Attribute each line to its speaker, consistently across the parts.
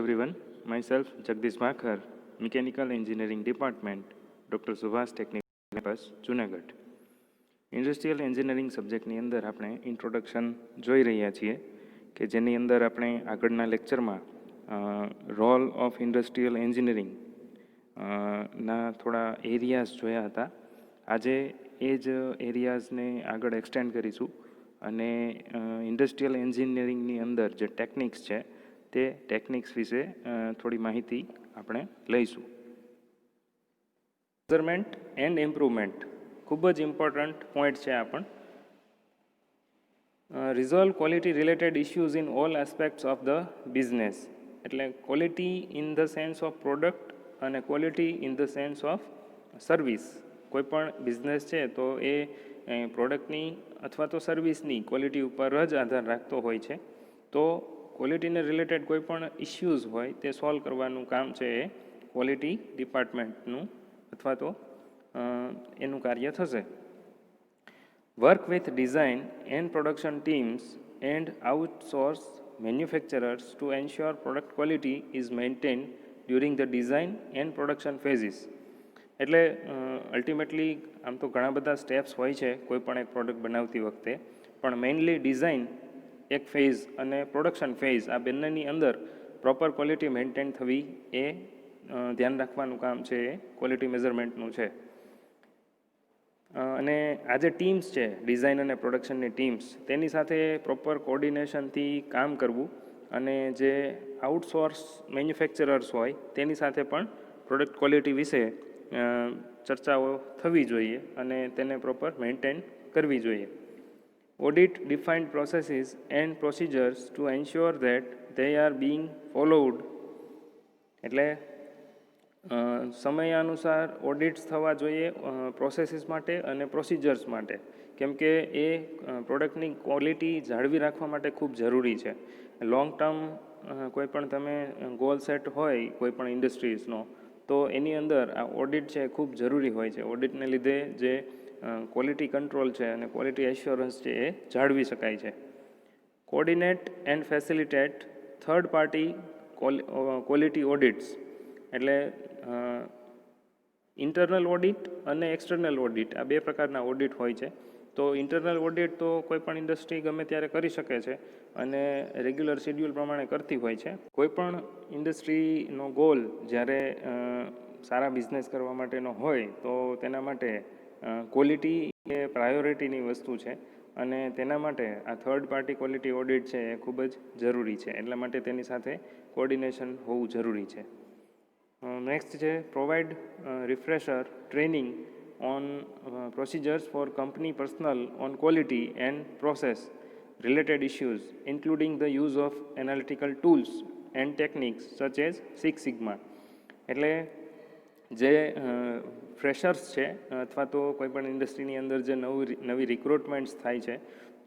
Speaker 1: everyone. Myself Jagdish Makhar, Mechanical Engineering Department, Dr. Subhas Technical Campus, Junagadh. Industrial engineering સબ્જેક્ટની અંદર આપણે introduction જોઈ રહ્યા છીએ કે જેની અંદર આપણે આગળના લેક્ચરમાં રોલ ઓફ ઇન્ડસ્ટ્રીયલ એન્જિનિયરિંગ ના થોડા એરિયાઝ જોયા હતા. આજે એ જ એરિયાઝને આગળ એક્સટેન્ડ કરીશું અને ઇન્ડસ્ટ્રીયલ એન્જિનિયરિંગની અંદર જે ટેકનિક્સ છે તે ટેકનિક્સ વિશે થોડી માહિતી આપણે લઈશું. મેઝરમેન્ટ એન્ડ ઇમ્પ્રુવમેન્ટ ખૂબ જ ઇમ્પોર્ટન્ટ પોઈન્ટ છે આ પણ. Resolve quality related issues in all aspects of the business. એટલે quality in the sense of product અને quality in the sense of service. કોઈ પણ બિઝનેસ છે તો એ પ્રોડક્ટની અથવા તો સર્વિસની ક્વોલિટી ઉપર જ આધાર રાખતો હોય છે. તો ક્વોલિટીને રિલેટેડ કોઈ પણ ઇશ્યુઝ હોય તે સોલ્વ કરવાનું કામ છે એ ક્વોલિટી ડિપાર્ટમેન્ટનું અથવા તો એનું કાર્ય થશે. Work with design and production teams and outsource manufacturers two ensure product quality is maintain during the design and production ફેઝિસ. એટલે અલ્ટિમેટલી આમ તો ઘણા બધા સ્ટેપ્સ હોય છે કોઈ પણ એક પ્રોડક્ટ બનાવતી વખતે, પણ મેઇનલી ડિઝાઇન એક ફેઝ અને પ્રોડક્શન ફેઝ આ બંનેની અંદર પ્રોપર ક્વોલિટી મેન્ટેન થવી એ ધ્યાન રાખવાનું કામ છે એ ક્વોલિટી મેઝરમેન્ટનું છે. અને આ જે ટીમ્સ છે ડિઝાઇન અને પ્રોડક્શનની ટીમ્સ તેની સાથે પ્રોપર કોર્ડિનેશનથી કામ કરવું અને જે આઉટસોર્સ મેન્યુફેક્ચરર્સ હોય તેની સાથે પણ પ્રોડક્ટ ક્વોલિટી વિશે ચર્ચાઓ થવી જોઈએ અને તેને પ્રોપર મેન્ટેન કરવી જોઈએ. Audit defined processes and procedures to ensure that they are being followed. એટલે સમયાનુસાર ઓડિટ્સ થવા જોઈએ પ્રોસેસીસ માટે અને પ્રોસિજર્સ માટે, કેમ કે એ પ્રોડક્ટની ક્વોલિટી જાળવી રાખવા માટે ખૂબ જરૂરી છે. લોંગ ટર્મ કોઈ પણ તમે ગોલ સેટ હોય કોઈ પણ ઇન્ડસ્ટ્રીઝનો તો એની અંદર આ ઓડિટ છે ખૂબ જરૂરી હોય છે. ઓડિટને લીધે જે ક્વોલિટી કંટ્રોલ છે અને ક્વોલિટી એશ્યોરન્સ છે એ જાળવી શકાય છે. Coordinate and facilitate third party quality ઓડિટ્સ. એટલે ઇન્ટરનલ ઓડિટ અને એક્સટર્નલ ઓડિટ આ બે પ્રકારના ઓડિટ હોય છે. તો ઇન્ટરનલ ઓડિટ તો કોઈ પણ ઇન્ડસ્ટ્રી ગમે ત્યારે કરી શકે છે અને રેગ્યુલર શેડ્યુલ પ્રમાણે કરતી હોય છે. કોઈ પણ ઇન્ડસ્ટ્રીનો ગોલ જ્યારે સારા બિઝનેસ કરવા માટેનો હોય તો તેના માટે ક્વોલિટી એ પ્રાયોરિટીની વસ્તુ છે અને તેના માટે આ થર્ડ પાર્ટી ક્વોલિટી ઓડિટ છે એ ખૂબ જ જરૂરી છે. એટલા માટે તેની સાથે કોર્ડિનેશન હોવું જરૂરી છે. નેક્સ્ટ છે provide refresher training on procedures for company personnel on quality and process related issues including the use of analytical tools and techniques such as six sigma. એટલે જે ફ્રેશર્સ છે અથવા તો કોઈપણ ઇન્ડસ્ટ્રીની અંદર જે નવી રિક્રુટમેન્ટ્સ થાય છે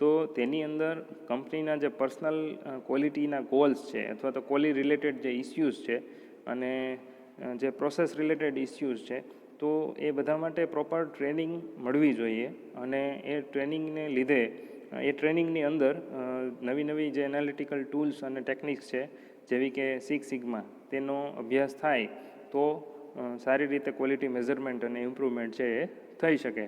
Speaker 1: તો તેની અંદર કંપનીના જે પર્સનલ ક્વોલિટીના ગોલ્સ છે અથવા તો ક્વોલિટી રિલેટેડ જે ઇસ્યુઝ છે અને જે પ્રોસેસ રિલેટેડ ઇસ્યુઝ છે તો એ બધા માટે પ્રોપર ટ્રેનિંગ મળવી જોઈએ. અને એ ટ્રેનિંગને લીધે એ ટ્રેનિંગની અંદર નવી જે એનાલિટિકલ ટૂલ્સ અને ટેકનિક્સ છે જેવી કે સિક્સ સિગ્મા તેનો અભ્યાસ થાય તો સારી રીતે ક્વોલિટી મેઝરમેન્ટ અને ઇમ્પ્રુવમેન્ટ છે એ થઈ શકે.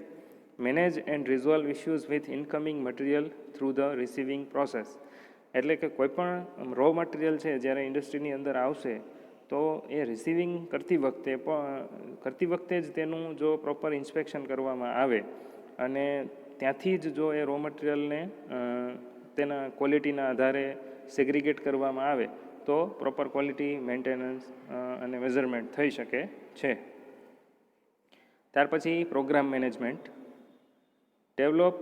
Speaker 1: Manage and resolve issues with incoming material through the receiving process. એટલે કે કોઈપણ રો મટીરિયલ છે જ્યારે ઇન્ડસ્ટ્રીની અંદર આવશે તો એ રિસીવિંગ કરતી વખતે જ તેનું જો પ્રોપર ઇન્સ્પેક્શન કરવામાં આવે અને ત્યાંથી જ જો એ રો મટીરિયલને તેના ક્વોલિટીના આધારે સેગ્રિગેટ કરવામાં આવે તો પ્રોપર ક્વોલિટી મેન્ટેનન્સ અને મેઝરમેન્ટ થઈ શકે છે. ત્યાર પછી programme management. Develop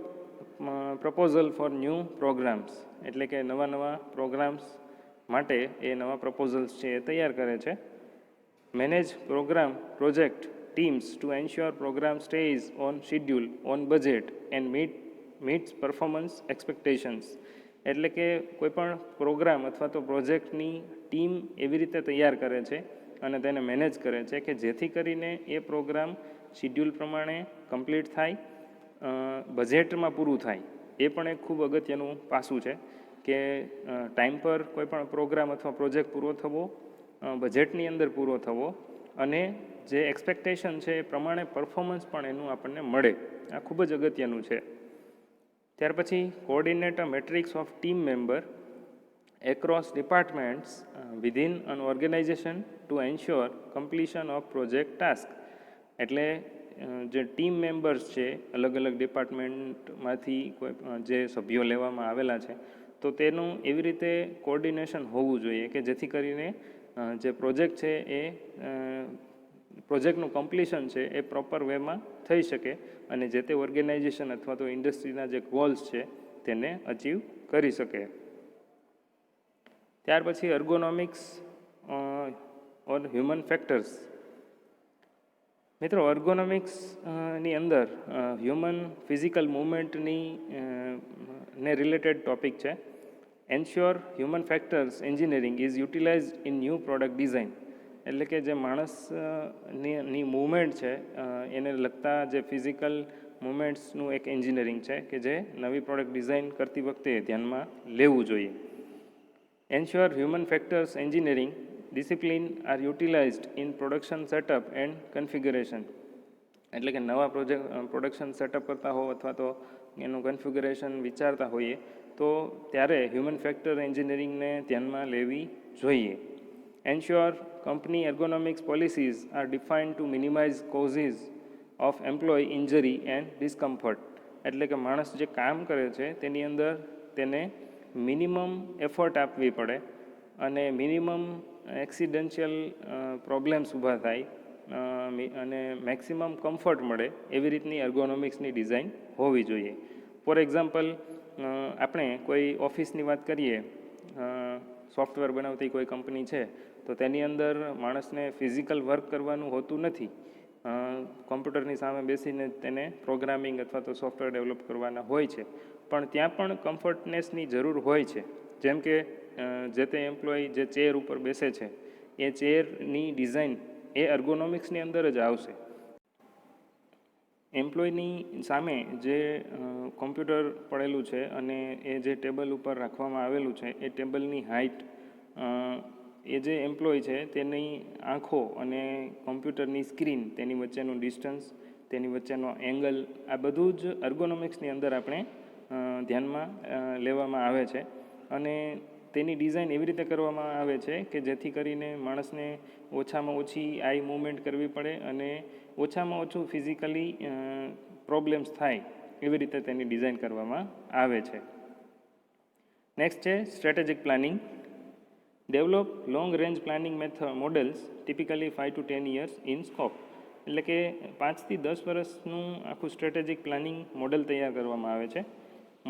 Speaker 1: proposal for new programmes. એટલે કે નવા પ્રોગ્રામ્સ માટે એ નવા પ્રપોઝલ્સ છે એ તૈયાર કરે છે. Manage programme project teams to ensure programme stays on schedule on budget and meets performance expectations. એટલે કે કોઈપણ પ્રોગ્રામ અથવા તો પ્રોજેક્ટની ટીમ એવી રીતે તૈયાર કરે છે અને તેને મેનેજ કરે છે કે જેથી કરીને એ પ્રોગ્રામ શિડ્યુલ પ્રમાણે કમ્પ્લીટ થાય, બજેટમાં પૂરું થાય. એ પણ એક ખૂબ અગત્યનું પાસું છે કે ટાઈમ પર કોઈ પણ પ્રોગ્રામ અથવા પ્રોજેક્ટ પૂરો થવો બજેટની અંદર પૂરો થવો અને જે એક્સપેક્ટેશન છે એ પ્રમાણે પરફોર્મન્સ પણ એનું આપણને મળે. આ ખૂબ જ અગત્યનું છે. ત્યાર પછી coordinate a matrix of team member across departments within an organization to ensure completion of project task. એટલે જે ટીમ મેમ્બર્સ છે અલગ અલગ ડિપાર્ટમેન્ટમાંથી કોઈ જે સભ્યો લેવામાં આવેલા છે તો તેનું એવી રીતે કોઓર્ડિનેશન હોવું જોઈએ કે જેથી કરીને જે પ્રોજેક્ટ છે એ પ્રોજેક્ટનું કમ્પ્લીશન છે એ પ્રોપર વેમાં થઈ શકે અને જે તે ઓર્ગેનાઇઝેશન અથવા તો ઇન્ડસ્ટ્રીના જે ગોલ્સ છે તેને અચીવ કરી શકે. ત્યાર પછી એર્ગોનોમિક્સ ઓર હ્યુમન ફેક્ટર્સ. મિત્રો, એર્ગોનોમિક્સની અંદર હ્યુમન ફિઝિકલ મૂવમેન્ટની ને રિલેટેડ ટોપિક છે. Ensure human factors engineering is યુટિલાઇઝડ in new product design. એટલે કે જે માણસની મૂવમેન્ટ છે એને લગતા જે ફિઝિકલ મૂવમેન્ટ્સનું એક એન્જિનિયરિંગ છે કે જે નવી પ્રોડક્ટ ડિઝાઇન કરતી વખતે ધ્યાનમાં લેવું જોઈએ. Ensure human factors engineering discipline are utilized in production setup and configuration. એટલે કે નવા પ્રોડક્શન સેટઅપ કરતા હો અથવા તો એનું કન્ફિગ્યુરેશન વિચારતા હોઈએ તો ત્યારે હ્યુમન ફેક્ટર એન્જિનિયરિંગને ધ્યાનમાં લેવી જોઈએ. Ensure company ergonomics policies are defined to minimize causes of employee injury and discomfort. એટલે કે માણસ જે કામ કરે છે તેની અંદર તેને મિનિમમ એફર્ટ આપવી પડે અને મિનિમમ એક્સિડેન્શિયલ પ્રોબ્લેમ્સ ઊભા થાય અને મેક્સિમમ કમ્ફર્ટ મળે એવી રીતની એર્ગોનોમિક્સની ડિઝાઇન હોવી જોઈએ. ફોર એક્ઝામ્પલ, આપણે કોઈ ઓફિસની વાત કરીએ, સોફ્ટવેર બનાવતી કોઈ કંપની છે તો તેની અંદર માણસને ફિઝિકલ વર્ક કરવાનું હોતું નથી. કોમ્પ્યુટરની સામે બેસીને તેને પ્રોગ્રામિંગ અથવા તો સોફ્ટવેર ડેવલપ કરવાના હોય છે, પણ ત્યાં પણ કમ્ફર્ટનેસની જરૂર હોય છે. જેમ કે જે તે એમ્પ્લોય જે ચેર ઉપર બેસે છે એ ચેરની ડિઝાઇન એ એર્ગોનોમિક્સની અંદર જ આવશે. એમ્પ્લોયની સામે જે કોમ્પ્યુટર પડેલું છે અને એ જે ટેબલ ઉપર રાખવામાં આવેલું છે એ ટેબલની હાઇટ, એ જે એમ્પ્લોય છે તેની આંખો અને કોમ્પ્યુટરની સ્ક્રીન, તેની વચ્ચેનું ડિસ્ટન્સ, તેની વચ્ચેનો એંગલ, આ બધું જ એર્ગોનોમિક્સની અંદર આપણે ધ્યાનમાં લેવામાં આવે છે. અને તેની ડિઝાઇન એવી રીતે કરવામાં આવે છે કે જેથી કરીને માણસને ઓછામાં ઓછી આઈ મૂવમેન્ટ કરવી પડે અને ઓછામાં ઓછું ફિઝિકલી પ્રોબ્લેમ્સ થાય એવી રીતે તેની ડિઝાઇન કરવામાં આવે છે. નેક્સ્ટ છે strategic planning. Develop long range planning models typically 5 to 10 years in scope. એટલે કે 5 થી 10 વર્ષનું આખું સ્ટ્રેટેજિક પ્લાનિંગ મોડેલ તૈયાર કરવામાં આવે છે.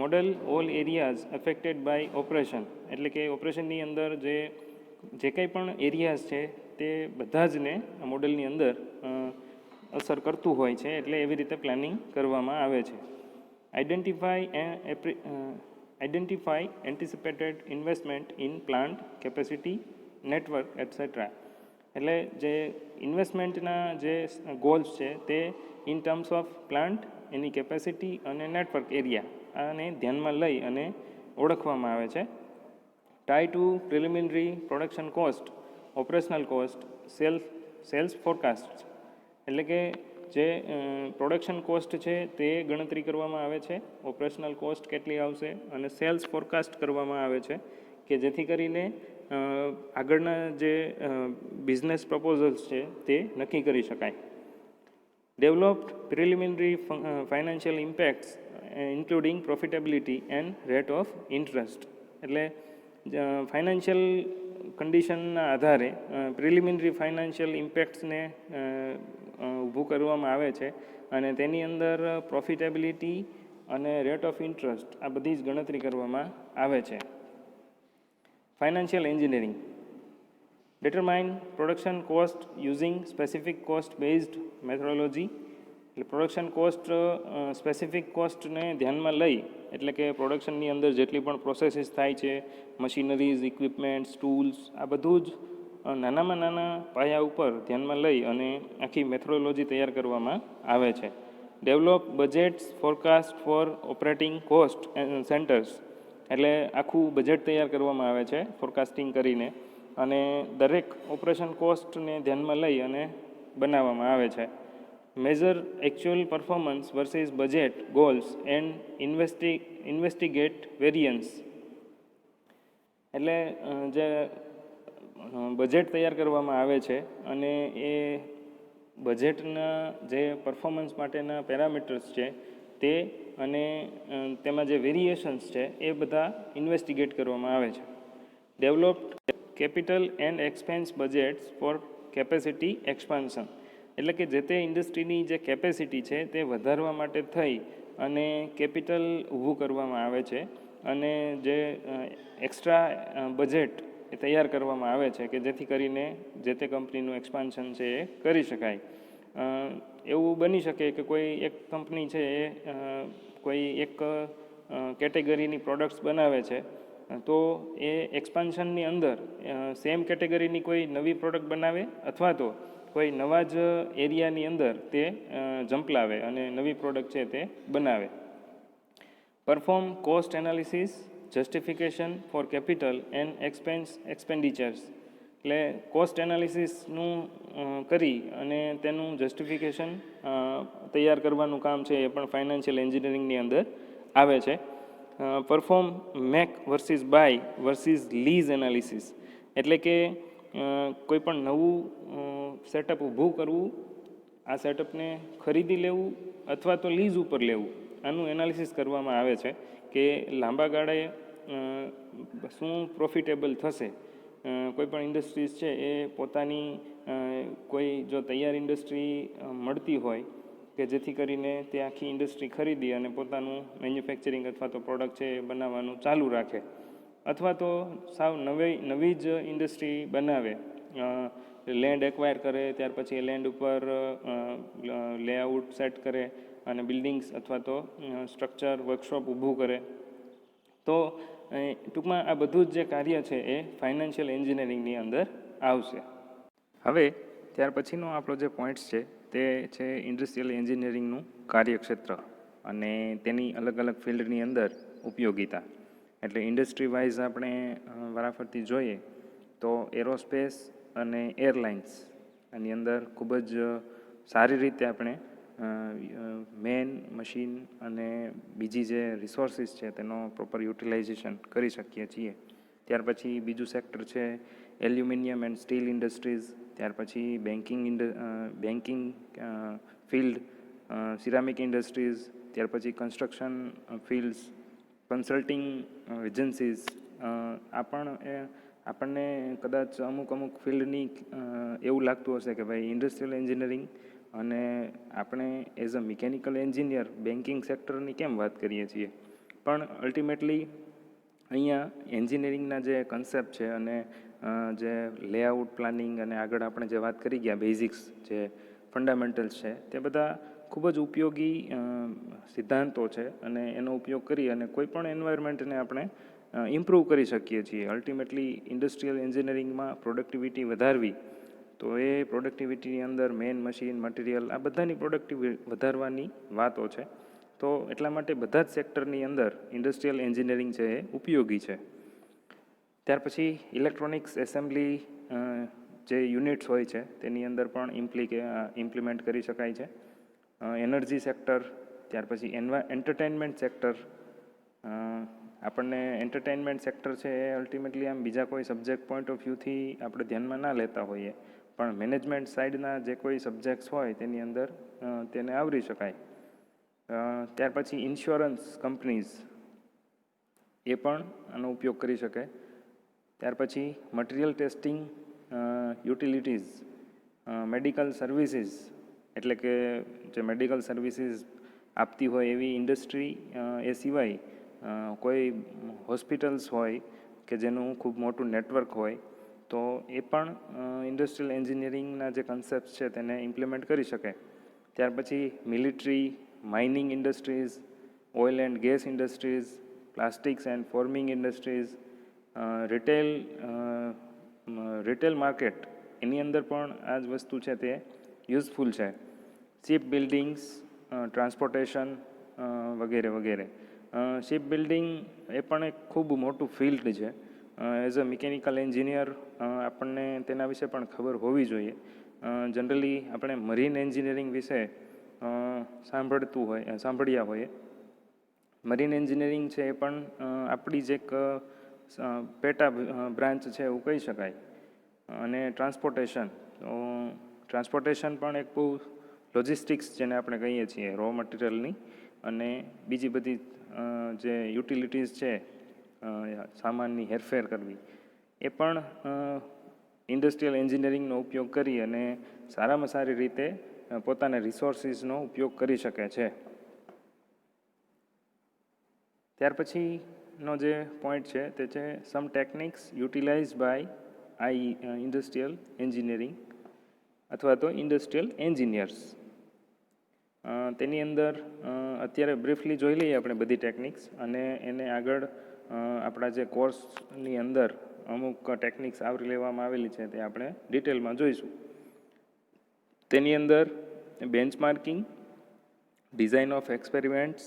Speaker 1: Model all areas affected by operation. એટલે કે ઓપરેશનની અંદર જે કંઈ પણ એરિયાઝ છે તે બધા જને આ મોડેલની અંદર અસર કરતું હોય છે, એટલે એવી રીતે પ્લાનિંગ કરવામાં આવે છે. Identify anticipated investment in plant capacity, network etcetera. એટલે જે ઇન્વેસ્ટમેન્ટના જે ગોલ્સ છે તે ઇન ટર્મ્સ ઓફ પ્લાન્ટ, એની કેપેસિટી અને નેટવર્ક એરિયા આને ધ્યાનમાં લઈ અને ઓળખવામાં આવે છે. Tie to preliminary production cost, operational cost, sales forecast. એટલે કે જે પ્રોડક્શન કોસ્ટ છે તે ગણતરી કરવામાં આવે છે, ઓપરેશનલ કોસ્ટ કેટલી આવશે અને સેલ્સ ફોરકાસ્ટ કરવામાં આવે છે કે જેથી કરીને આગળના જે બિઝનેસ પ્રપોઝલ્સ છે તે નક્કી કરી શકાય. Developed preliminary financial ઇમ્પેક્ટ્સ including profitability and rate of interest. એટલે ફાઇનાન્શિયલ કન્ડિશનના આધારે પ્રિલિમિનરી ફાઇનાન્શિયલ ઇમ્પેક્ટ્સને ઊભું કરવામાં આવે છે અને તેની અંદર પ્રોફિટેબિલિટી અને રેટ ઓફ ઇન્ટરેસ્ટ આ બધી જ ગણતરી કરવામાં આવે છે. Financial engineering. Determine production cost using specific cost based methodology. એટલે પ્રોડક્શન કોસ્ટ સ્પેસિફિક કોસ્ટને ધ્યાનમાં લઈ, એટલે કે પ્રોડક્શનની અંદર જેટલી પણ પ્રોસેસીસ થાય છે, મશીનરીઝ, ઇક્વિપમેન્ટ્સ, ટૂલ્સ, આ બધું જ નાનામાં નાના પાયા ઉપર ધ્યાનમાં લઈ અને આખી મેથોડોલોજી તૈયાર કરવામાં આવે છે. Develop budgets forecast for operating cost centres. એટલે આખું બજેટ તૈયાર કરવામાં આવે છે ફોરકાસ્ટિંગ કરીને અને દરેક ઓપરેશન કોસ્ટને ધ્યાનમાં લઈ અને બનાવવામાં આવે છે. Measure actual performance versus budget goals and investigate variance. એટલે જે બજેટ તૈયાર કરવામાં આવે છે અને એ બજેટના જે પરફોર્મન્સ માટેના પેરામીટર્સ છે તે અને તેમાં જે વેરિએશન્સ છે એ બધા ઇન્વેસ્ટિગેટ કરવામાં આવે છે. Developed capital and expense budgets for capacity expansion. એટલે કે જે તે ઇન્ડસ્ટ્રીની જે કેપેસિટી છે તે વધારવા માટે થઈ અને કેપિટલ ઊભું કરવામાં આવે છે અને જે એક્સ્ટ્રા બજેટ એ તૈયાર કરવામાં આવે છે કે જેથી કરીને જે તે કંપનીનું એક્સપાન્શન છે એ કરી શકાય. એવું બની શકે કે કોઈ એક કંપની છે એ કોઈ એક કેટેગરીની પ્રોડક્ટ્સ બનાવે છે તો એ એક્સપાન્શનની અંદર સેમ કેટેગરીની કોઈ નવી પ્રોડક્ટ બનાવે અથવા તો કોઈ નવા જ એરિયાની અંદર તે ઝંપલાવે અને નવી પ્રોડક્ટ છે તે બનાવે. Perform cost analysis justification for capital and expenditures. એટલે કોસ્ટ એનાલિસિસનું કરી અને તેનું જસ્ટિફિકેશન તૈયાર કરવાનું કામ છે એ પણ ફાઇનાન્શિયલ એન્જિનિયરિંગની અંદર આવે છે. Perform make versus buy versus lease analysis. એટલે કે કોઈ પણ નવું સેટઅપ ઊભું કરવું, આ સેટઅપને ખરીદી લેવું અથવા તો લીઝ ઉપર લેવું, આનું એનાલિસિસ કરવામાં આવે છે કે લાંબા ગાળે શું પ્રોફિટેબલ થશે. કોઈ પણ ઇન્ડસ્ટ્રીઝ છે એ પોતાની કોઈ જો તૈયાર ઇન્ડસ્ટ્રી મળતી હોય કે જેથી કરીને તે આખી ઇન્ડસ્ટ્રી ખરીદી અને પોતાનું મેન્યુફેક્ચરિંગ અથવા તો પ્રોડક્ટ છે એ બનાવવાનું ચાલુ રાખે, અથવા તો સાવ નવી જ ઇન્ડસ્ટ્રી બનાવે, લેન્ડ એક્વાયર કરે, ત્યાર પછી એ લેન્ડ ઉપર લેઆઉટ સેટ કરે અને બિલ્ડિંગ્સ અથવા તો સ્ટ્રક્ચર વર્કશોપ ઊભું કરે. તો ટૂંકમાં આ બધું જ જે કાર્ય છે એ ફાઇનાન્શિયલ એન્જિનિયરિંગની અંદર આવશે. હવે ત્યાર પછીનો આપણો જે પોઈન્ટ્સ છે તે છે ઇન્ડસ્ટ્રીયલ એન્જિનિયરિંગનું કાર્યક્ષેત્ર અને તેની અલગ અલગ ફિલ્ડની અંદર ઉપયોગિતા. એટલે ઇન્ડસ્ટ્રી વાઇઝ આપણે વારાફરતી જોઈએ તો એરોસ્પેસ અને એરલાઇન્સ આની અંદર ખૂબ જ સારી રીતે આપણે મેન મશીન અને બીજી જે રિસોર્સિસ છે તેનો પ્રોપર યુટિલાઇઝેશન કરી શકીએ છીએ. ત્યાર પછી બીજું સેક્ટર છે એલ્યુમિનિયમ એન્ડ સ્ટીલ ઇન્ડસ્ટ્રીઝ. ત્યાર પછી બેન્કિંગ ફિલ્ડ, સિરામિક ઇન્ડસ્ટ્રીઝ. ત્યાર પછી કન્સ્ટ્રક્શન ફિલ્ડ્સ, કન્સલ્ટિંગ એજન્સીઝ. આ પણ આપણને કદાચ અમુક ફિલ્ડની એવું લાગતું હશે કે ભાઈ ઇન્ડસ્ટ્રીયલ એન્જિનિયરિંગ અને આપણે as a mechanical engineer banking સેક્ટરની કેમ વાત કરીએ છીએ, પણ અલ્ટિમેટલી અહીંયા એન્જિનિયરિંગના જે કન્સેપ્ટ છે અને જે લેઆઉટ પ્લાનિંગ અને આગળ આપણે જે વાત કરી ગયા બેઝિક્સ જે ફંડામેન્ટલ્સ છે તે બધા ખૂબ જ ઉપયોગી સિદ્ધાંતો છે અને એનો ઉપયોગ કરી અને કોઈ પણ એન્વાયરમેન્ટને આપણે ઇમ્પ્રૂવ કરી શકીએ છીએ. અલ્ટિમેટલી ઇન્ડસ્ટ્રીયલ એન્જિનિયરિંગમાં પ્રોડક્ટિવિટી વધારવી, તો એ પ્રોડક્ટિવિટીની અંદર મેન મશીન, મટીરિયલ આ બધાની પ્રોડક્ટિવિટી વધારવાની વાતો છે. તો એટલા માટે બધા જ સેક્ટરની અંદર ઇન્ડસ્ટ્રીયલ એન્જિનિયરિંગ છે એ ઉપયોગી છે. ત્યાર પછી ઇલેક્ટ્રોનિક્સ એસેમ્બલી જે યુનિટ્સ હોય છે તેની અંદર પણ ઇમ્પ્લિમેન્ટ કરી શકાય છે. એનર્જી સેક્ટર, ત્યાર પછી એન્ટરટેનમેન્ટ સેક્ટર. આપણને એન્ટરટેનમેન્ટ સેક્ટર છે એ અલ્ટિમેટલી આમ બીજા કોઈ સબ્જેક્ટ પોઈન્ટ ઓફ વ્યૂથી આપણે ધ્યાનમાં ના લેતા હોઈએ, પણ મેનેજમેન્ટ સાઈડના જે કોઈ સબ્જેક્ટ્સ હોય તેની અંદર તેને આવરી શકાય. ત્યાર પછી ઇન્સ્યોરન્સ કંપનીઝ એ પણ આનો ઉપયોગ કરી શકે. ત્યાર પછી material testing utilities, medical services, એટલે કે જે મેડિકલ સર્વિસીસ આપતી હોય એવી ઇન્ડસ્ટ્રી, એ સિવાય કોઈ હોસ્પિટલ્સ હોય કે જેનું ખૂબ મોટું નેટવર્ક હોય તો એ પણ ઇન્ડસ્ટ્રીયલ એન્જિનિયરિંગના જે કન્સેપ્ટ છે તેને ઇમ્પ્લિમેન્ટ કરી શકે. ત્યાર પછી military, mining industries, oil and gas industries, plastics and forming industries, retail market, એની અંદર પણ આ જ વસ્તુ છે તે યુઝફુલ છે. શિપ બિલ્ડિંગ્સ, ટ્રાન્સપોર્ટેશન વગેરે વગેરે. શિપ બિલ્ડિંગ એ પણ એક ખૂબ મોટું ફિલ્ડ છે એઝ અ મિકેનિકલ એન્જિનિયર આપણને તેના વિશે પણ ખબર હોવી જોઈએ. જનરલી આપણે મરીન એન્જિનિયરિંગ વિશે સાંભળ્યા હોઈએ. મરીન એન્જિનિયરિંગ છે એ પણ આપણી જ એક પેટા બ્રાન્ચ છે એવું કહી શકાય. અને ટ્રાન્સપોર્ટેશન પણ એક બહુ લોજિસ્ટિક્સ જેને આપણે કહીએ છીએ રો મટીરિયલની અને બીજી બધી જે યુટિલિટીઝ છે સામાનની હેરફેર કરવી એ પણ ઇન્ડસ્ટ્રીયલ એન્જિનિયરિંગનો ઉપયોગ કરી અને સારામાં સારી રીતે પોતાના રિસોર્સિસનો ઉપયોગ કરી શકે છે. ત્યાર પછીનો જે પોઈન્ટ છે તે છે some techniques utilize by industrial engineering અથવા તો ઇન્ડસ્ટ્રીયલ એન્જિનિયર્સ. તેની અંદર અત્યારે બ્રીફલી જોઈ લઈએ આપણે બધી ટેકનિક્સ અને એને આગળ આપણા જે કોર્સની અંદર અમુક ટેકનિક્સ આવરી લેવામાં આવેલી છે તે આપણે ડિટેલમાં જોઈશું. તેની અંદર benchmarking, design of experiments,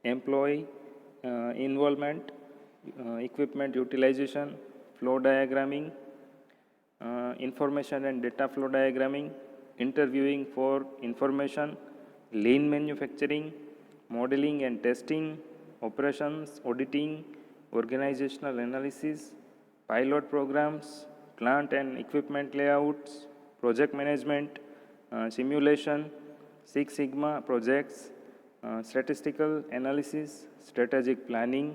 Speaker 1: employ involvement, equipment utilisation, flow diagramming, information and data flow diagramming, interviewing for information, lean manufacturing, modelling and testing, operations, auditing, organisational analysis, pilot programmes, plant and equipment layouts, project management, simulation, six sigma projects, statistical analysis, strategic planning,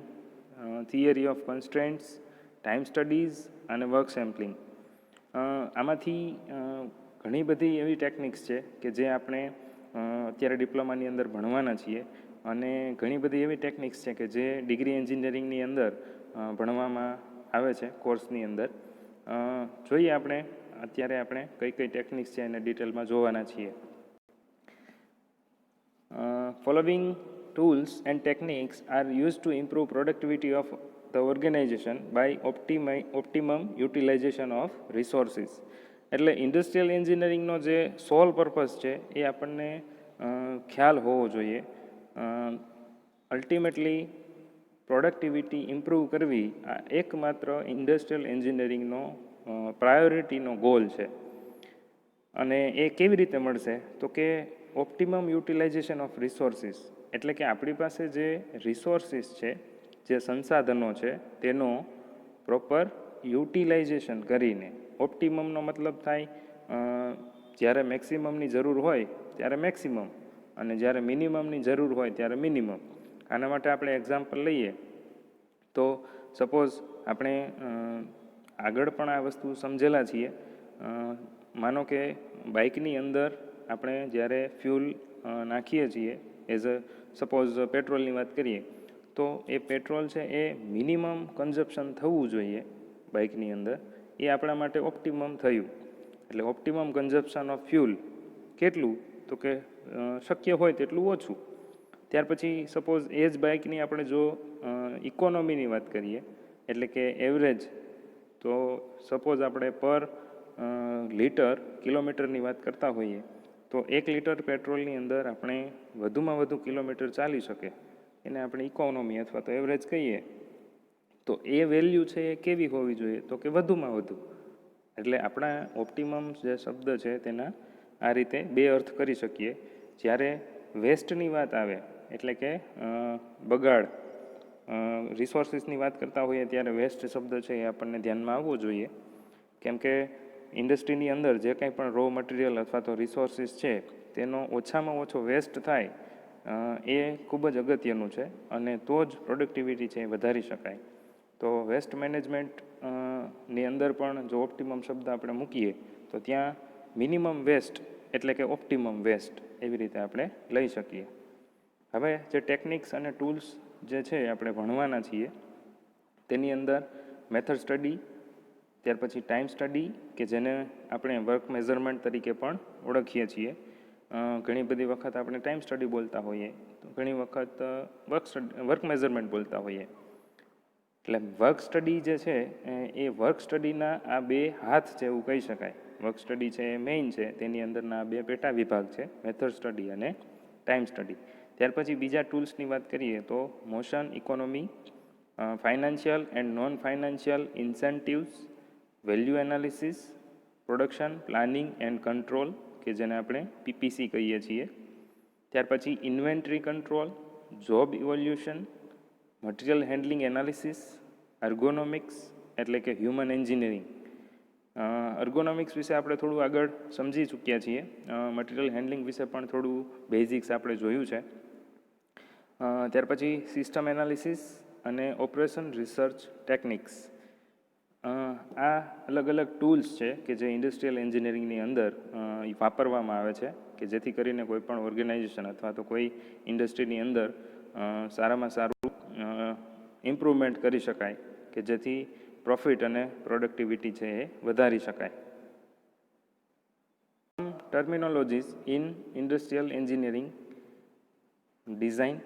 Speaker 1: theory of constraints, time studies અને work sampling. આમાંથી ઘણી બધી એવી techniques છે કે જે આપણે અત્યારે ડિપ્લોમાની અંદર ભણવાના છીએ અને ઘણી બધી એવી ટેકનિક્સ છે કે જે ડિગ્રી એન્જિનિયરિંગની અંદર ભણવામાં આવે છે કોર્સની અંદર. જોઈએ આપણે અત્યારે આપણે કઈ કઈ ટેકનિક્સ છે એને ડિટેલમાં જોવાના છીએ. Following tools and techniques are used to improve productivity of the organization by optimum utilization of resources. એટલે ઇન્ડસ્ટ્રીયલ એન્જિનિયરિંગનો જે સોલ પર્પઝ છે એ આપણને ખ્યાલ હોવો જોઈએ. અલ્ટિમેટલી પ્રોડક્ટિવિટી ઇમ્પ્રૂવ કરવી આ એકમાત્ર ઇન્ડસ્ટ્રીયલ એન્જિનિયરિંગનો પ્રાયોરિટીનો ગોલ છે. અને એ કેવી રીતે મળશે તો કે ઓપ્ટિમમ યુટિલાઇઝેશન ઓફ રિસોર્સિસ, એટલે કે આપણી પાસે જે રિસોર્સિસ છે, જે સંસાધનો છે તેનો પ્રોપર યુટિલાઇઝેશન કરીને. ઓપ્ટિમમનો મતલબ થાય જ્યારે મેક્સિમમની જરૂર હોય ત્યારે મેક્સિમમ અને જ્યારે મિનિમમની જરૂર હોય ત્યારે મિનિમમ. આના માટે આપણે એક્ઝામ્પલ લઈએ તો સપોઝ આપણે આગળ પણ આ વસ્તુ સમજેલા છીએ. માનો કે બાઇકની અંદર આપણે જ્યારે ફ્યુલ નાખીએ છીએ એઝ અ સપોઝ પેટ્રોલની વાત કરીએ તો એ પેટ્રોલ છે એ મિનિમમ કન્ઝપ્શન થવું જોઈએ બાઇકની અંદર. એ આપણા માટે ઓપ્ટિમમ થયું. એટલે ઓપ્ટિમમ કન્ઝપ્શન ઓફ ફ્યુલ કેટલું તો કે શક્ય હોય તેટલું ઓછું. ત્યાર પછી સપોઝ એ જ બાઇકની આપણે જો ઇકોનોમીની વાત કરીએ એટલે કે એવરેજ, તો સપોઝ આપણે પર લીટર કિલોમીટરની વાત કરતા હોઈએ તો 1 લીટર પેટ્રોલની અંદર આપણે વધુમાં વધુ કિલોમીટર ચાલી શકે એને આપણે ઇકોનોમી અથવા તો એવરેજ કહીએ. તો એ વેલ્યુ છે એ કેવી હોવી જોઈએ તો કે વધુમાં વધુ. એટલે આપણા ઓપ્ટિમમ જે શબ્દ છે તેના આ રીતે બે અર્થ કરી શકીએ. જ્યારે વેસ્ટની વાત આવે એટલે કે બગાડ, રિસોર્સિસની વાત કરતા હોઈએ ત્યારે વેસ્ટ શબ્દ છે એ આપણને ધ્યાનમાં આવવો જોઈએ. કેમ કે ઇન્ડસ્ટ્રીની અંદર જે કંઈ પણ રો મટીરિયલ અથવા તો રિસોર્સિસ છે તેનો ઓછામાં ઓછો વેસ્ટ થાય એ ખૂબ જ અગત્યનું છે અને તો જ પ્રોડક્ટિવિટી છે એ વધારી શકાય. તો વેસ્ટ મેનેજમેન્ટ ની અંદર પણ જો ઓપ્ટિમમ શબ્દ આપણે મૂકીએ તો ત્યાં મિનિમમ વેસ્ટ એટલે કે ઓપ્ટિમમ વેસ્ટ એવી રીતે આપણે લઈ શકીએ. હવે જે ટેકનિક્સ અને ટૂલ્સ જે છે આપણે ભણવાના છીએ તેની અંદર મેથડ સ્ટડી, ત્યાર પછી ટાઈમ સ્ટડી કે જેને આપણે વર્ક મેઝરમેન્ટ તરીકે પણ ઓળખીએ છીએ. ઘણી બધી વખત આપણે ટાઈમ સ્ટડી બોલતા હોઈએ તો ઘણી વખત વર્ક મેઝરમેન્ટ બોલતા હોઈએ. એટલે વર્ક સ્ટડી જે છે એ વર્ક સ્ટડીના આ બે હાથ છે એવું કહી શકાય. વર્ક સ્ટડી છે એ મેઇન છે, તેની અંદરના બે પેટા વિભાગ છે, મેથડ સ્ટડી અને ટાઈમ સ્ટડી. ત્યાર પછી બીજા ટૂલ્સની વાત કરીએ તો motion economy financial and non financial incentives, value analysis, production planning and control કે જેને આપણે પીપીસી કહીએ છીએ. ત્યાર પછી inventory control, job evolution, material handling analysis, ergonomics એટલે કે હ્યુમન એન્જિનિયરિંગ. એર્ગોનોમિક્સ વિશે આપણે થોડું આગળ સમજી ચૂક્યા છીએ. મટીરિયલ હેન્ડલિંગ વિશે પણ થોડું બેઝિક્સ આપણે જોયું છે. ત્યાર પછી સિસ્ટમ એનાલિસિસ અને ઓપરેશન રિસર્ચ ટેકનિક્સ. આ અલગ અલગ ટૂલ્સ છે કે જે ઇન્ડસ્ટ્રીયલ એન્જિનિયરિંગની અંદર વાપરવામાં આવે છે કે જેથી કરીને કોઈ પણ ઓર્ગેનાઇઝેશન અથવા તો કોઈ ઇન્ડસ્ટ્રીની અંદર સારામાં સારું ઇમ્પ્રુવમેન્ટ કરી શકાય કે જેથી પ્રોફિટ અને પ્રોડક્ટિવિટી છે એ વધારી શકાય. Terminologies in industrial engineering. Design.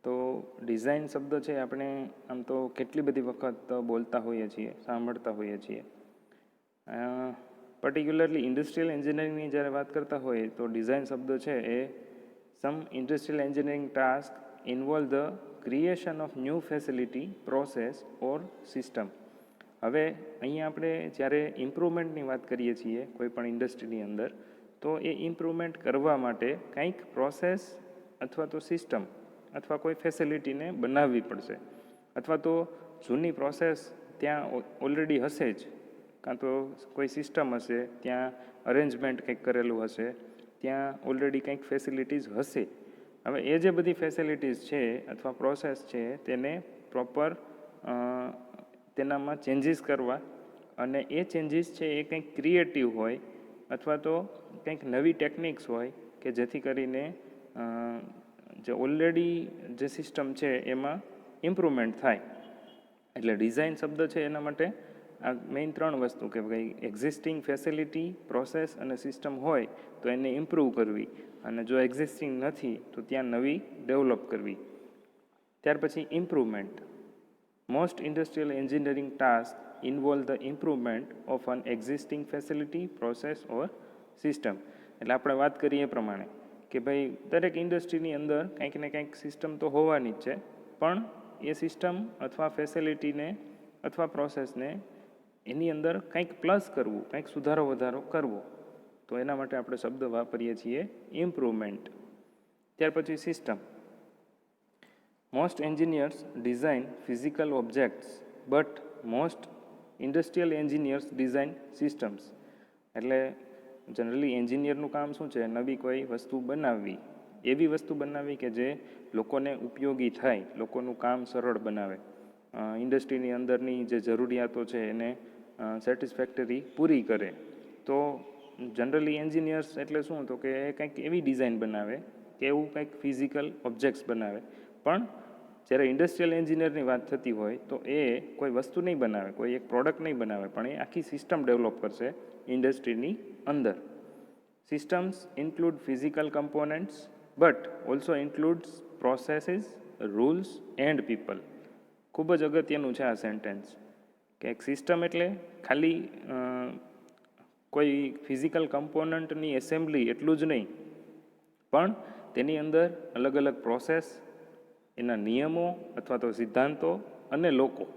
Speaker 1: તો ડિઝાઇન શબ્દ છે આપણે આમ તો કેટલી બધી વખત બોલતા હોઈએ છીએ, સાંભળતા હોઈએ છીએ. પર્ટિક્યુલરલી ઇન્ડસ્ટ્રીયલ એન્જિનિયરિંગની જ્યારે વાત કરતા હોઈએ તો ડિઝાઇન શબ્દ છે એ some industrial engineering task involve the creation of new facility, process or system. હવે અહીંયા આપણે જ્યારે ઇમ્પ્રુવમેન્ટની વાત કરીએ છીએ કોઈ પણ ઇન્ડસ્ટ્રીની અંદર, તો એ ઇમ્પ્રુવમેન્ટ કરવા માટે કંઈક પ્રોસેસ અથવા તો સિસ્ટમ અથવા કોઈ ફેસિલિટીને બનાવવી પડશે, અથવા તો જૂની પ્રોસેસ ત્યાં ઓલરેડી હશે જ, કાં તો કોઈ સિસ્ટમ હશે, ત્યાં અરેન્જમેન્ટ કંઈક કરેલું હશે, ત્યાં ઓલરેડી કંઈક ફેસિલિટીઝ હશે. હવે એ જે બધી ફેસિલિટીઝ છે અથવા પ્રોસેસ છે તેને પ્રોપર તેનામાં ચેન્જીસ કરવા, અને એ ચેન્જીસ છે એ કંઈક ક્રિએટિવ હોય અથવા તો કંઈક નવી ટેકનિક્સ હોય કે જેથી કરીને જે ઓલરેડી જે સિસ્ટમ છે એમાં ઇમ્પ્રુવમેન્ટ થાય. એટલે ડિઝાઇન શબ્દ છે એના માટે આ મેઇન 3 વસ્તુ કે ભાઈ એક્ઝિસ્ટિંગ ફેસિલિટી, પ્રોસેસ અને સિસ્ટમ હોય તો એને ઇમ્પ્રૂવ કરવી, અને જો એક્ઝિસ્ટિંગ નથી તો ત્યાં નવી ડેવલપ કરવી. ત્યાર પછી improvement. Most industrial engineering task involve the improvement of an existing facility, process or system. એટલે આપણે વાત કરીએ એ પ્રમાણે કે ભાઈ દરેક ઇન્ડસ્ટ્રીની અંદર કંઈક ને કંઈક સિસ્ટમ તો હોવાની જ છે, પણ એ સિસ્ટમ અથવા ફેસિલિટીને અથવા પ્રોસેસને એની અંદર કંઈક પ્લસ કરવું, કંઈક સુધારો વધારો કરવો, તો એના માટે આપણે શબ્દ વાપરીએ છીએ ઇમ્પ્રુવમેન્ટ. ત્યાર પછી system. Most engineers design physical objects but most industrial engineers design systems. એટલે જનરલી એન્જિનિયરનું કામ શું છે? નવી કોઈ વસ્તુ બનાવવી, એવી વસ્તુ બનાવવી કે જે લોકોને ઉપયોગી થાય, લોકોનું કામ સરળ બનાવે, ઇન્ડસ્ટ્રીની અંદરની જે જરૂરિયાતો છે એને સેટિસ્ફેક્ટરી પૂરી કરે. તો જનરલી એન્જિનિયર્સ એટલે શું? તો કે એ કંઈક એવી ડિઝાઇન બનાવે કે એવું કંઈક ફિઝિકલ ઓબ્જેક્ટ્સ બનાવે. પણ જ્યારે ઇન્ડસ્ટ્રીયલ એન્જિનિયરની વાત થતી હોય તો એ કોઈ વસ્તુ નહીં બનાવે, કોઈ એક પ્રોડક્ટ નહીં બનાવે, પણ એ આખી સિસ્ટમ ડેવલપ કરશે ઇન્ડસ્ટ્રીની અંદર. Systems include physical components but also includes processes, rules and people. ખૂબ જ અગત્યનું છે આ સેન્ટેન્સ કે એક સિસ્ટમ એટલે ખાલી કોઈ ફિઝિકલ કમ્પોનન્ટની એસેમ્બલી એટલું જ નહીં, પણ તેની અંદર અલગ અલગ પ્રોસેસ, એના નિયમો અથવા તો સિદ્ધાંતો અને લોકો,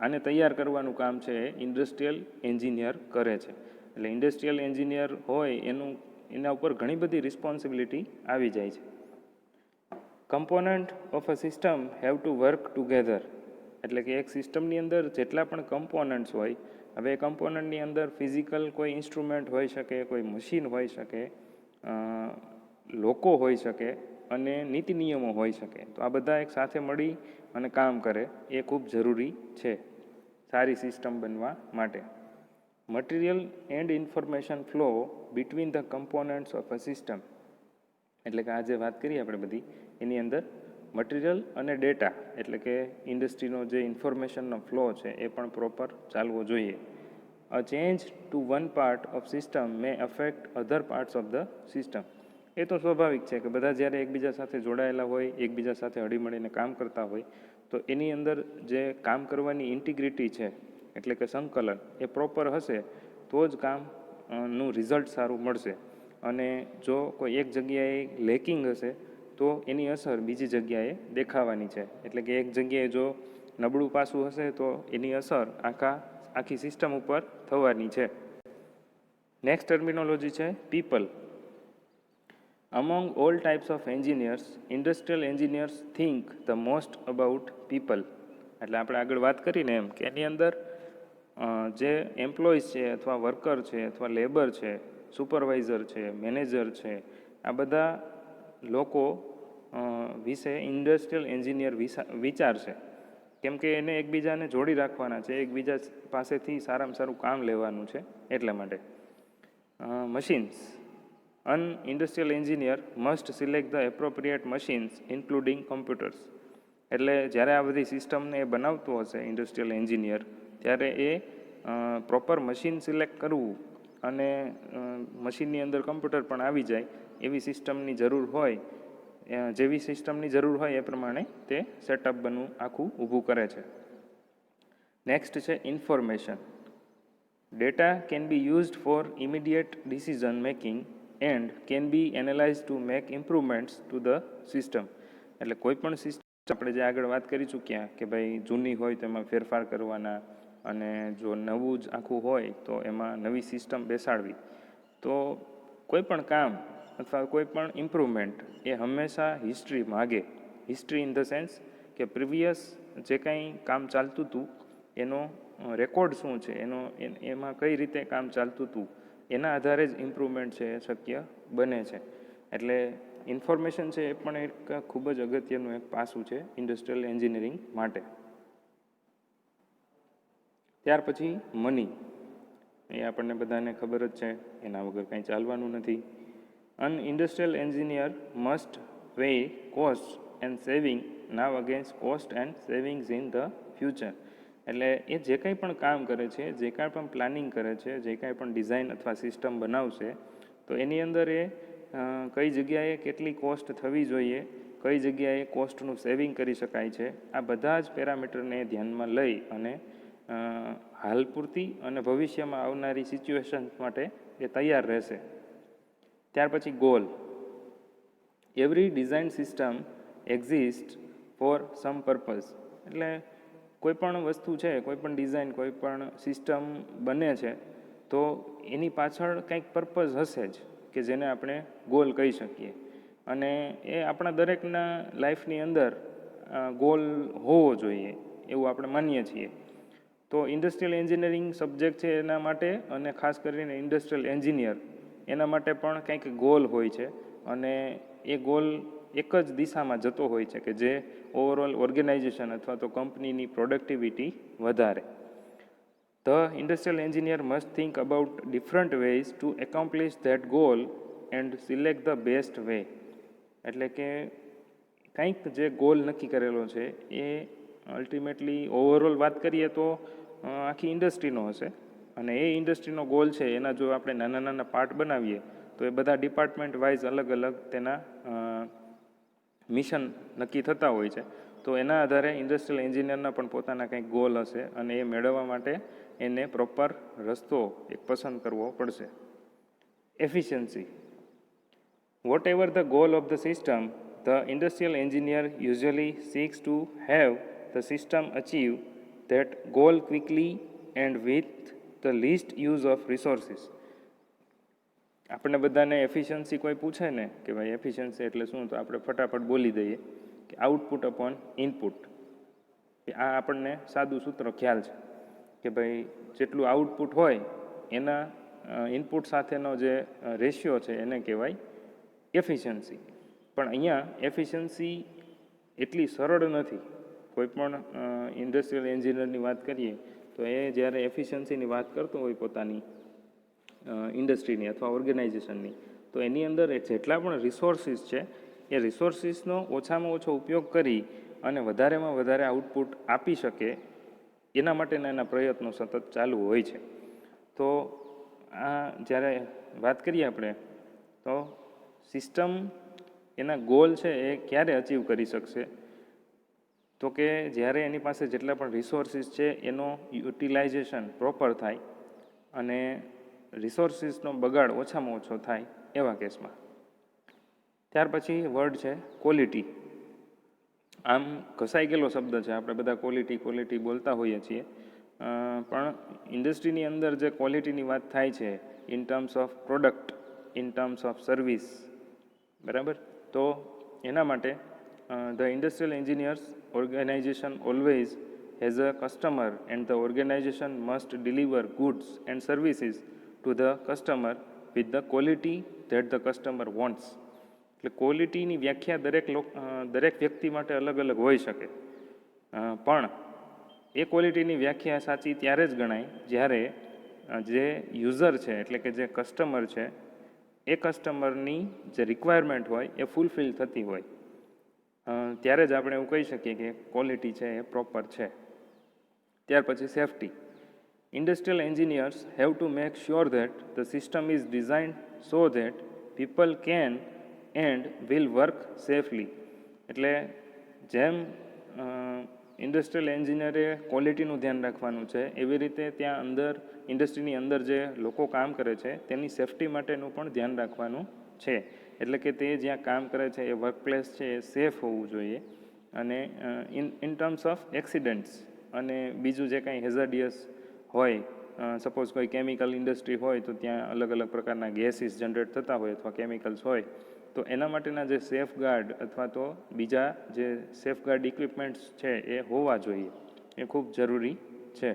Speaker 1: આને તૈયાર કરવાનું કામ છે એ ઇન્ડસ્ટ્રીયલ એન્જિનિયર કરે છે. એટલે ઇન્ડસ્ટ્રીયલ એન્જિનિયર હોય એના ઉપર ઘણી બધી રિસ્પોન્સિબિલિટી આવી જાય છે. Component of a system have to work together. એટલે કે એક સિસ્ટમની અંદર જેટલા પણ કમ્પોનન્ટ્સ હોય, હવે એ કમ્પોનન્ટની અંદર ફિઝિકલ કોઈ ઇન્સ્ટ્રુમેન્ટ હોઈ શકે, કોઈ મશીન હોઈ શકે, લોકો હોઈ શકે અને નીતિ નિયમો હોઈ શકે. તો આ બધા એક સાથે મળી અને કામ કરે એ ખૂબ જરૂરી છે સારી સિસ્ટમ બનવા માટે. Material and information flow between the components of a system. એટલે કે આ જે વાત કરીએ આપણે બધી, એની અંદર મટીરિયલ અને ડેટા એટલે કે ઇન્ડસ્ટ્રીનો જે ઇન્ફોર્મેશનનો ફ્લો છે એ પણ પ્રોપર ચાલવો જોઈએ. A change to one part of system may affect other parts of the system. એ તો સ્વાભાવિક છે કે બધા જ્યારે એકબીજા સાથે જોડાયેલા હોય, એકબીજા સાથે હળીમળીને કામ કરતા હોય, તો એની અંદર જે કામ કરવાની ઇન્ટિગ્રિટી છે એટલે કે સંકલન એ પ્રોપર હશે તો જ કામનું રિઝલ્ટ સારું મળશે. અને જો કોઈ એક જગ્યાએ લેકિંગ હશે તો એની અસર બીજી જગ્યાએ દેખાવાની છે. એટલે કે એક જગ્યાએ જો નબળું પાસું હશે તો એની અસર આખી સિસ્ટમ ઉપર થવાની છે. નેક્સ્ટ ટર્મિનોલોજી છે people. Among all types of engineers, industrial engineers think the most about people. એટલે આપણે આગળ વાત કરીને એમ કે એની અંદર જે એમ્પ્લોઈઝ છે અથવા વર્કર છે અથવા લેબર છે, સુપરવાઇઝર છે, મેનેજર છે, આ બધા લોકો વિશે ઇન્ડસ્ટ્રીયલ એન્જિનિયર વિચારશે. કેમ કે એને એકબીજાને જોડી રાખવાના છે, એકબીજા પાસેથી સારામાં સારું કામ લેવાનું છે એટલા માટે. Machines. An industrial engineer must select the appropriate machines including computers. એટલે જ્યારે આ બધી સિસ્ટમને એ બનાવતો હશે ઇન્ડસ્ટ્રીયલ એન્જિનિયર, ત્યારે એ પ્રોપર મશીન સિલેક્ટ કરવું અને મશીનની અંદર કમ્પ્યુટર પણ આવી જાય એવી સિસ્ટમની જરૂર હોય, જેવી સિસ્ટમની જરૂર હોય એ પ્રમાણે તે સેટઅપ બનવું આખું ઊભું કરે છે. નેક્સ્ટ છે information. Data can be used for immediate decision making and can be analyse to make improvements to the system. એટલે કોઈ પણ સિસ્ટમ આપણે જે આગળ વાત કરી ચૂક્યા કે ભાઈ જૂની હોય તો એમાં ફેરફાર કરવાના, અને જો નવું જ આખું હોય તો એમાં નવી સિસ્ટમ બેસાડવી. તો કોઈ પણ કામ અથવા કોઈ પણ ઇમ્પ્રુવમેન્ટ એ હંમેશા હિસ્ટ્રી માગે. હિસ્ટ્રી ઇન ધ સેન્સ કે પ્રિવિયસ જે કાંઈ કામ ચાલતું હતું એનો રેકોર્ડ શું છે, એમાં કઈ રીતે કામ ચાલતું હતું, એના આધારે જ ઇમ્પ્રુવમેન્ટ છે એ શક્ય બને છે. એટલે ઇન્ફોર્મેશન છે એ પણ એક ખૂબ જ અગત્યનું એક પાસું છે ઇન્ડસ્ટ્રીયલ એન્જિનિયરિંગ માટે. ત્યાર પછી મની. એ આપણને બધાને ખબર જ છે, એના વગર કાંઈ ચાલવાનું નથી. An industrial engineer must weigh cost and saving now against cost and savings in the future. એટલે એ જે કંઈ પણ કામ કરે છે, જે કાંઈ પણ પ્લાનિંગ કરે છે, જે કાંઈ પણ ડિઝાઇન અથવા સિસ્ટમ બનાવશે, તો એની અંદર એ કઈ જગ્યાએ કેટલી કોસ્ટ થવી જોઈએ, કઈ જગ્યાએ કોસ્ટનું સેવિંગ કરી શકાય છે, આ બધા જ પેરામીટરને ધ્યાનમાં લઈ અને હાલ પૂરતી અને ભવિષ્યમાં આવનારી સિચ્યુએશન માટે એ તૈયાર રહેશે. ત્યાર પછી goal. Every design system exist for some purpose. એટલે કોઈ પણ વસ્તુ છે, કોઈ પણ ડિઝાઇન, કોઈ પણ સિસ્ટમ બને છે તો એની પાછળ કંઈક પર્પઝ હશે જ કે જેને આપણે ગોલ કહી શકીએ. અને એ આપણા દરેકના લાઈફની અંદર ગોલ હોવો જોઈએ એવું આપણે માનીએ છીએ. તો ઇન્ડસ્ટ્રીયલ એન્જિનિયરિંગ સબ્જેક્ટ છે એના માટે, અને ખાસ કરીને ઇન્ડસ્ટ્રીયલ એન્જિનિયર એના માટે પણ કંઈક ગોલ હોય છે, અને એ ગોલ એક જ દિશામાં જતો હોય છે કે જે ઓવરઓલ ઓર્ગેનાઇઝેશન અથવા તો કંપનીની પ્રોડક્ટિવિટી વધારે. The industrial engineer must think about different ways to accomplish that goal and select the best way. એટલે કે કંઈક જે ગોલ નક્કી કરેલો છે એ અલ્ટિમેટલી ઓવરઓલ વાત કરીએ તો આખી ઇન્ડસ્ટ્રીનો હશે, અને એ ઇન્ડસ્ટ્રીનો ગોલ છે એના જો આપણે નાના નાના પાર્ટ બનાવીએ તો એ બધા ડિપાર્ટમેન્ટ વાઇઝ અલગ અલગ તેના મિશન નક્કી થતા હોય છે. તો એના આધારે ઇન્ડસ્ટ્રીયલ એન્જિનિયરના પણ પોતાના કંઈક ગોલ હશે, અને એ મેળવવા માટે એને પ્રોપર રસ્તો એક પસંદ કરવો પડશે. Efficiency. Whatever the goal of the system, the industrial engineer usually seeks to have the system achieve that goal quickly and with the least use of resources. આપણને બધાને એફિશિયન્સી કોઈ પૂછે ને કે ભાઈ એફિશિયન્સી એટલે શું, તો આપણે ફટાફટ બોલી દઈએ કે આઉટપુટ અપોન ઇનપુટ. આ આપણને સાદું સૂત્ર ખ્યાલ છે કે ભાઈ જેટલું આઉટપુટ હોય એના ઇનપુટ સાથેનો જે રેશિયો છે એને કહેવાય એફિશિયન્સી. પણ અહીંયા એફિશિયન્સી એટલી સરળ નથી. કોઈ પણ ઇન્ડસ્ટ્રીયલ એન્જિનિયરની વાત કરીએ તો એ જ્યારે એફિશિયન્સીની વાત કરતો હોય પોતાની ઇન્ડસ્ટ્રીની અથવા ઓર્ગેનાઇઝેશનની, તો એની અંદર જેટલા પણ રિસોર્સિસ છે એ રિસોર્સિસનો ઓછામાં ઓછો ઉપયોગ કરી અને વધારેમાં વધારે આઉટપુટ આપી શકે એના માટેના એના પ્રયત્નો સતત ચાલુ હોય છે. તો આ જ્યારે વાત કરીએ આપણે તો સિસ્ટમ એના ગોલ છે એ ક્યારે અચીવ કરી શકશે, તો કે જ્યારે એની પાસે જેટલા પણ રિસોર્સિસ છે એનો યુટિલાઇઝેશન પ્રોપર થાય અને રિસોર્સિસનો બગાડ ઓછામાં ઓછો થાય એવા કેસમાં. ત્યાર પછી વર્ડ છે ક્વોલિટી. આમ ઘસાઈ ગયેલો શબ્દ છે, આપણે બધા ક્વોલિટી ક્વોલિટી બોલતા હોઈએ છીએ, પણ ઇન્ડસ્ટ્રીની અંદર જે ક્વોલિટીની વાત થાય છે in terms of product, in terms of service, બરાબર, તો એના માટે the industrial engineers organisation always has a customer and the organisation must deliver goods and services to the customer with the quality that the customer wants. એટલે ક્વોલિટીની વ્યાખ્યા દરેક વ્યક્તિ માટે અલગ અલગ હોઈ શકે, પણ એ ક્વોલિટીની વ્યાખ્યા સાચી ત્યારે જ ગણાય જ્યારે જે યુઝર છે, એટલે કે જે કસ્ટમર છે, એ કસ્ટમરની જે રિક્વાયરમેન્ટ હોય એ ફૂલફિલ થતી હોય, ત્યારે જ આપણે એવું કહી શકીએ કે ક્વોલિટી છે એ પ્રોપર છે. ત્યાર પછી safety. Industrial engineers have to make sure that the system is designed so that people can and will work safely. એટલે જેમ ઇન્ડસ્ટ્રીયલ એન્જિનિયરે ક્વોલિટીનું ધ્યાન રાખવાનું છે, એવી રીતે ત્યાં અંદર ઇન્ડસ્ટ્રીની અંદર જે લોકો કામ કરે છે તેની સેફટી માટેનું પણ ધ્યાન રાખવાનું છે. એટલે કે તે જ્યાં કામ કરે છે એ વર્કપ્લેસ છે એ સેફ હોવું જોઈએ. અને ઇન ટર્મ્સ ઓફ એક્સિડન્ટ્સ અને બીજું જે કાંઈ હેઝાર્ડિયસ હોય, સપોઝ કોઈ કેમિકલ ઇન્ડસ્ટ્રી હોય તો ત્યાં અલગ અલગ પ્રકારના ગેસીસ જનરેટ થતા હોય અથવા કેમિકલ્સ હોય, તો એના માટેના જે સેફગાર્ડ અથવા તો બીજા જે સેફગાર્ડ ઇક્વિપમેન્ટ્સ છે એ હોવા જોઈએ, એ ખૂબ જરૂરી છે.